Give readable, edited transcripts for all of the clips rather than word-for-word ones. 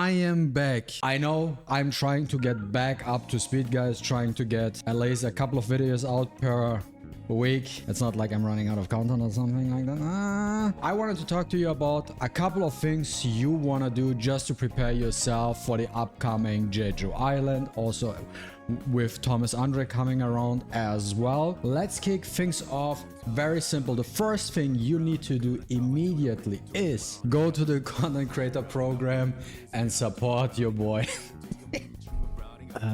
I am back. I know I'm trying to get back up to speed, guys, trying to get at least a couple of videos out per week. It's not like I'm running out of content or something like that. I wanted to talk to you about a couple of things you want to do just to prepare yourself for the upcoming Jeju Island, also with Thomas Andre coming around as well. Let's kick things off very simple. The first thing you need to do immediately is go to the content creator program and support your boy.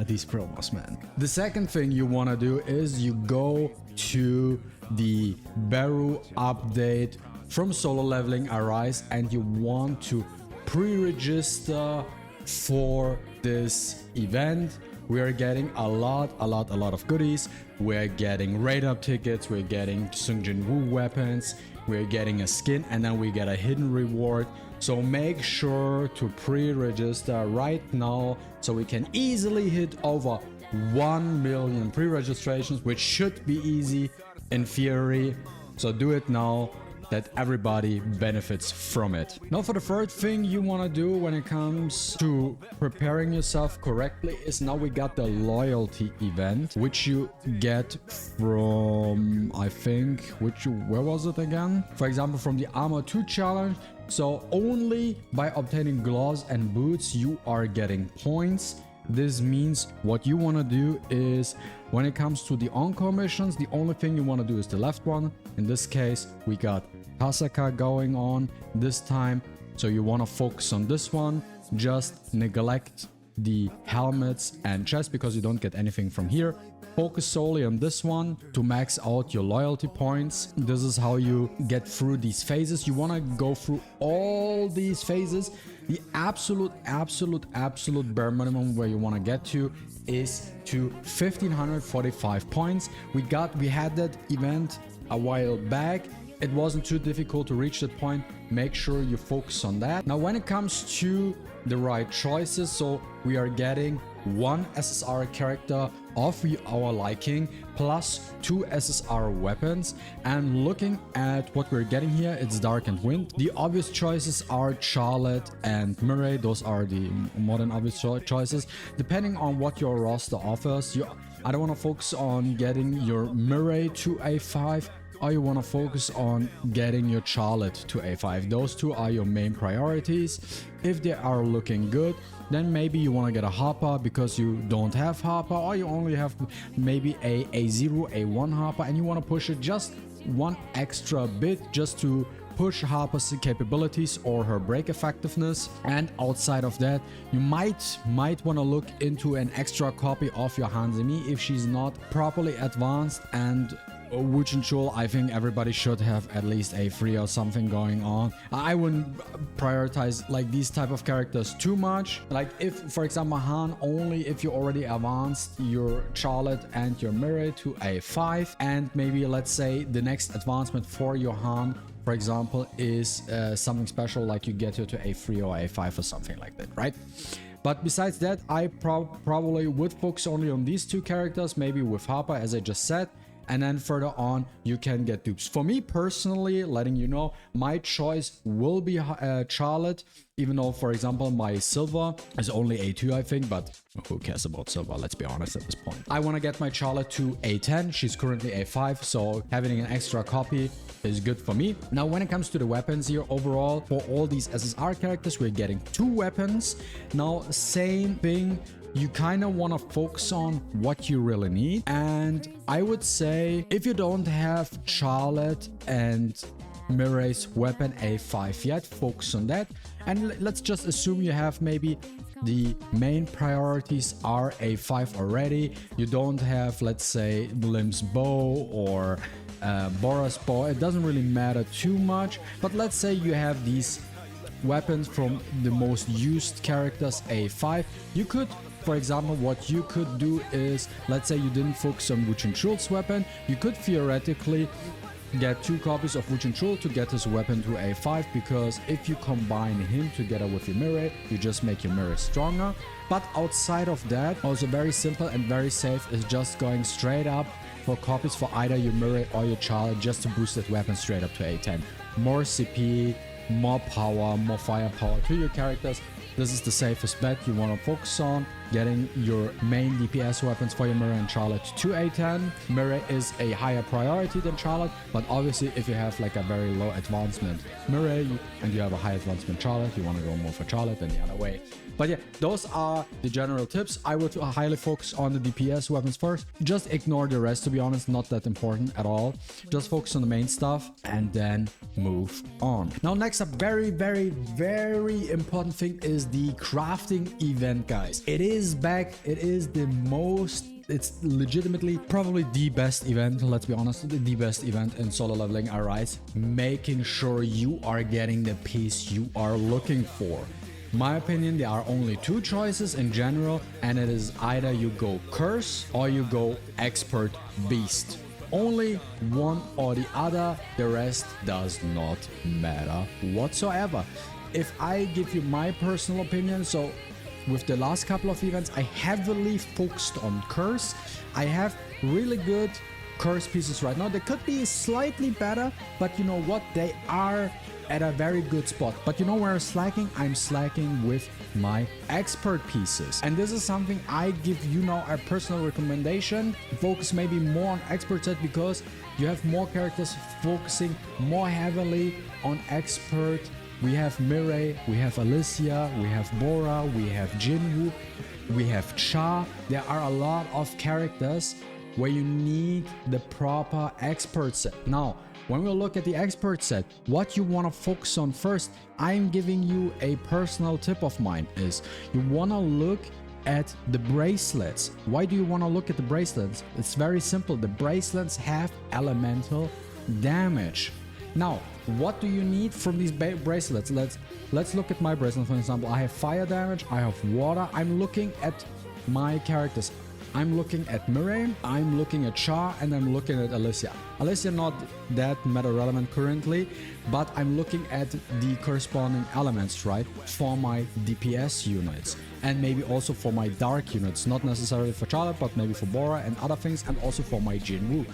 These promos, man. The second thing you want to do is you go to the Beru update from Solo Leveling Arise and you want to pre-register for this event. We are getting a lot of goodies. We're getting raid up tickets, we're getting Sungjin Woo weapons, we're getting a skin, and then we get a hidden reward. So make sure to pre-register right now so we can easily hit over 1 million pre-registrations, which should be easy in theory. So do it now, that everybody benefits from it. Now for the third thing you want to do when it comes to preparing yourself correctly is now we got the loyalty event, which you get from, I think, where was it again? For example, from the Armor 2 challenge. So only by obtaining gloves and boots you are getting points. This means what you want to do is when it comes to the encore missions, the only thing you want to do is the left one. In this case, we got Hasaka going on this time. So you want to focus on this one. Just neglect the helmets and chests because you don't get anything from here. Focus solely on this one to max out your loyalty points. This is how you get through these phases. You want to go through all these phases. The absolute bare minimum where you want to get to is to 1545 points. We had that event a while back. It wasn't too difficult to reach that point. Make sure you focus on that. Now when it comes to the right choices, so we are getting one SSR character of our liking plus 2 SSR weapons, and looking at what we're getting here, it's Dark and Wind. The obvious choices are Charlotte and Murray. Those are the modern obvious choices. Depending on what your roster offers, I don't want to focus on getting your Murray to A5, or you want to focus on getting your Charlotte to A5. Those two are your main priorities. If they are looking good, then maybe you want to get a Harper because you don't have Harper, or you only have maybe a A0, A1 Harper, and you want to push it just one extra bit just to push Harper's capabilities or her break effectiveness. And outside of that, you might want to look into an extra copy of your Hansemi if she's not properly advanced. And Wuchenchul, I think everybody should have at least A3 or something going on. I wouldn't prioritize like these type of characters too much. Like if, for example, Han, only if you already advanced your Charlotte and your Murray to A5, and maybe let's say the next advancement for your Han, for example, is something special like you get her to A3 or A5 or something like that, right? But besides that, I probably would focus only on these two characters, maybe with Harper, as I just said. And then further on, you can get dupes. For me personally, letting you know, my choice will be Charlotte, even though, for example, my silver is only A2, I think, but who cares about silver? Let's be honest at this point. I want to get my Charlotte to A10. She's currently A5, so having an extra copy is good for me. Now, when it comes to the weapons here, overall, for all these SSR characters, we're getting 2 weapons. Now, same thing. You kind of want to focus on what you really need. And I would say if you don't have Charlotte and Murray's weapon A5 yet, focus on that. And let's just assume you have maybe the main priorities are A5 already. You don't have, let's say, Lim's bow or Bora's bow. It doesn't really matter too much. But let's say you have these weapons from the most used characters A5. You could, for example, what you could do is, let's say you didn't focus on Wuchenchul's weapon, you could theoretically get 2 copies of Wuchenchul to get his weapon to A5, because if you combine him together with your Murray, you just make your Murray stronger. But outside of that, also very simple and very safe is just going straight up for copies for either your Murray or your Charlotte, just to boost that weapon straight up to A10. More CP, more power, more firepower to your characters. This is the safest bet. You want to focus on getting your main DPS weapons for your MaTeIRiA and Charlotte to A10. MaTeIRiA is a higher priority than Charlotte, but obviously if you have like a very low advancement MaTeIRiA and you have a high advancement Charlotte, you want to go more for Charlotte than the other way. But yeah, those are the general tips. I would highly focus on the DPS weapons first. Just ignore the rest, to be honest, not that important at all. Just focus on the main stuff and then move on. Now, next up, very important thing is the crafting event, guys. It is back. It is the most... It's legitimately probably the best event, let's be honest, the best event in solo leveling Arise. Making sure you are getting the piece you are looking for. My opinion, there are only two choices in general, and it is either you go Curse or you go Expert Beast. Only one or the other, the rest does not matter whatsoever. If I give you my personal opinion, so with the last couple of events, I heavily focused on Curse. I have really good Curse pieces right now. They could be slightly better, but you know what? They are at a very good spot. But you know where I'm slacking? I'm slacking with my expert pieces. And this is something I give you now a personal recommendation. Focus maybe more on expert set because you have more characters focusing more heavily on expert. We have MaTeIRiA, we have Alicia, we have Bora, we have Jeju, we have Cha. There are a lot of characters where you need the proper expert set. Now, when we look at the expert set, what you want to focus on first, I'm giving you a personal tip of mine is you want to look at the bracelets. Why do you want to look at the bracelets? It's very simple. The bracelets have elemental damage. Now, what do you need from these bracelets? Let's look at my bracelet, for example. I have fire damage, I have water. I'm looking at my characters. I'm looking at MaTeIRiA, I'm looking at Cha, and I'm looking at Alicia. Alicia not that meta relevant currently, but I'm looking at the corresponding elements, right, for my DPS units. And maybe also for my dark units, not necessarily for Charlotte, but maybe for Bora and other things, and also for my Jeju.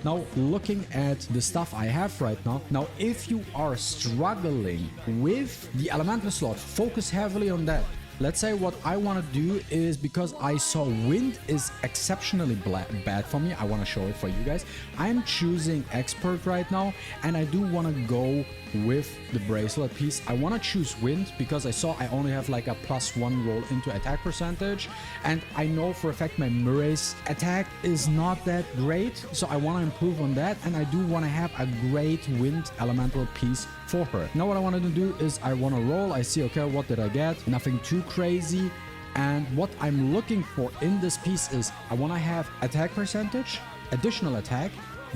Now, looking at the stuff I have right now, if you are struggling with the elemental slot, focus heavily on that. Let's say what I want to do is, because I saw wind is exceptionally bad for me, I want to show it for you guys. I'm choosing expert right now, and I do want to go with the bracelet piece. I want to choose wind because I saw I only have like a +1 roll into attack percentage, and I know for a fact my MaTeIRiA's attack is not that great, so I want to improve on that, and I do want to have a great wind elemental piece for her. Now what I want to do is I want to roll. I see, okay, what did I get? Nothing too crazy. And what I'm looking for in this piece is I want to have attack percentage, additional attack,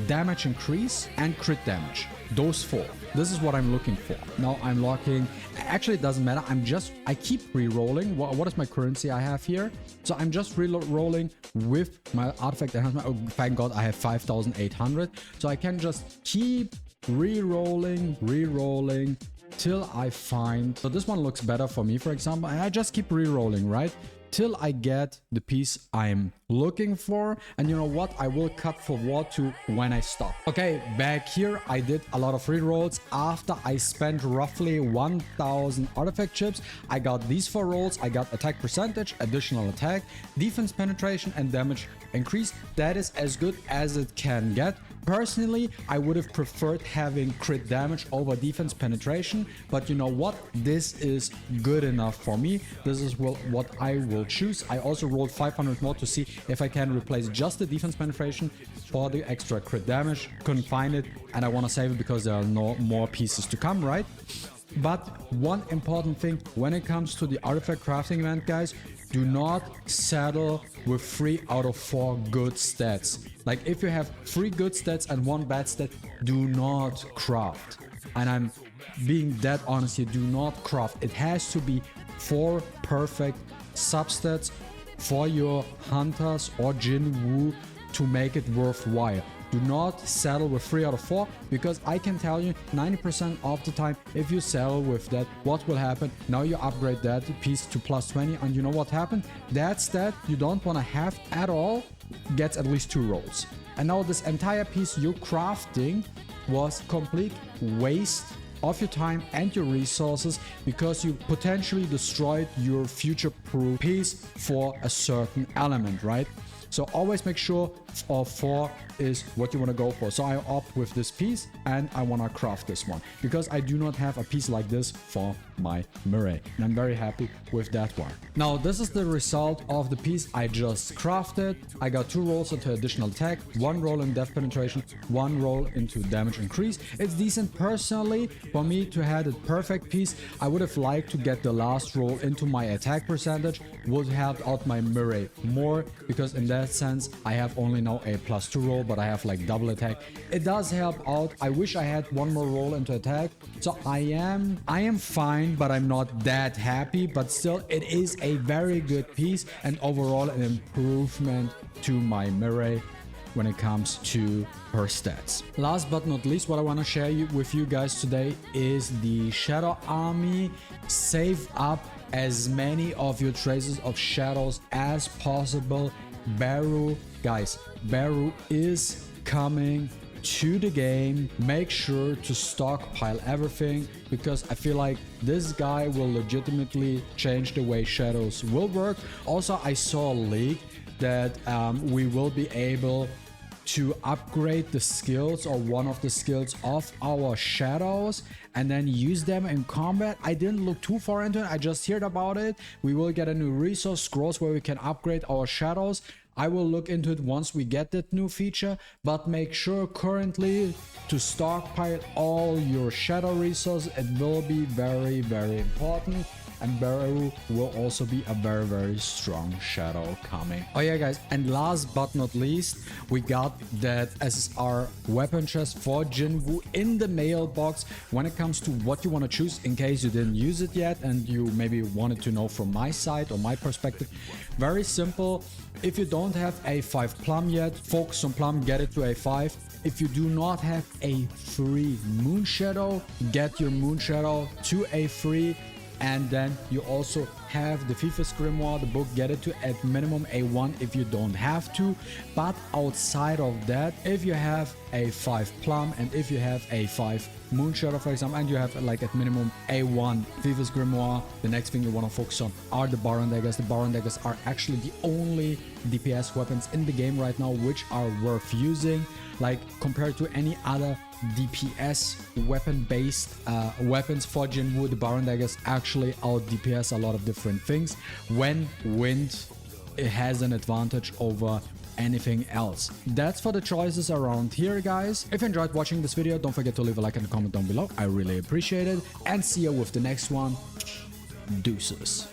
damage increase, and crit damage. Those four. This is what I'm looking for. Now I'm locking. Actually, it doesn't matter. I keep re-rolling. What is my currency I have here? So I'm just re-rolling with my artifact enhancement. Oh, thank God I have 5,800. So I can just keep re-rolling till I find. So this one looks better for me, for example, and I just keep re-rolling, right? Till I get the piece I'm looking for. And you know what? I will cut forward to when I stop. Okay, back here, I did a lot of re-rolls. After I spent roughly 1,000 artifact chips, I got these 4 rolls. I got attack percentage, additional attack, defense penetration, and damage increase. That is as good as it can get. Personally, I would have preferred having crit damage over defense penetration, but you know what? This is good enough for me. This is what I will choose. I also rolled 500 more to see if I can replace just the defense penetration for the extra crit damage. Couldn't find it, and I want to save it because there are no more pieces to come, right? But one important thing when it comes to the artifact crafting event, guys, do not settle with 3 out of 4 good stats. Like if you have 3 good stats and 1 bad stat, do not craft. And I'm being that honest here, do not craft. It has to be 4 perfect substats for your hunters or Jinwoo to make it worthwhile. Do not settle with 3 out of 4, because I can tell you 90% of the time, if you settle with that, what will happen? Now you upgrade that piece to +20, and you know what happened? That stat you don't want to have at all gets at least 2 rolls. And now this entire piece you're crafting was complete waste of your time and your resources because you potentially destroyed your future-proof piece for a certain element, right? So always make sure 4 is what you want to go for. So I opt with this piece and I want to craft this one because I do not have a piece like this for my MaTeIRiA. And I'm very happy with that one. Now this is the result of the piece I just crafted. I got 2 rolls into additional attack, 1 roll in depth penetration, 1 roll into damage increase. It's decent personally. For me to have a perfect piece, I would have liked to get the last roll into my attack percentage. Would help out my MaTeIRiA more because in that sense I have only now a +2 roll, but I have like double attack. It does help out. I wish I had 1 more roll into attack. So I am fine, but I'm not that happy. But still, it is a very good piece and overall an improvement to my MaTeIRiA when it comes to her stats. Last but not least, what I want to share with you guys today is the Shadow Army. Save up as many of your traces of shadows as possible. Baru, guys, Baru is coming to the game. Make sure to stockpile everything because I feel like this guy will legitimately change the way shadows will work. Also, I saw a leak that we will be able to upgrade the skills or one of the skills of our shadows and then use them in combat. I didn't look too far into it, I just heard about it. We will get a new resource scrolls where we can upgrade our shadows. I will look into it once we get that new feature, but make sure currently to stockpile all your shadow resources. It will be very, very important. And Baru will also be a very, very strong shadow coming. Oh yeah, guys, and last but not least, we got that SSR weapon chest for Jinwoo in the mailbox. When it comes to what you want to choose, in case you didn't use it yet and you maybe wanted to know from my side or my perspective, very simple. If you don't have a 5 plum yet, focus on plum, get it to a 5. If you do not have a free moon shadow, get your moon shadow to a free. And then you also have the FIFA Grimoire, the book, get it to at minimum A1 if you don't have to. But outside of that, if you have a 5 plum and if you have a 5 moon shadow, for example, and you have like at minimum A1 FIFA Grimoire, the next thing you want to focus on are the Baron daggers. The Baron daggers are actually the only DPS weapons in the game right now which are worth using, like compared to any other DPS weapon based weapons for Jinwoo. The Baron daggers actually out DPS a lot of different things. When wind, it has an advantage over anything else. That's for the choices around here, guys. If you enjoyed watching this video, don't forget to leave a like and a comment down below. I really appreciate it, and see you with the next one. Deuces.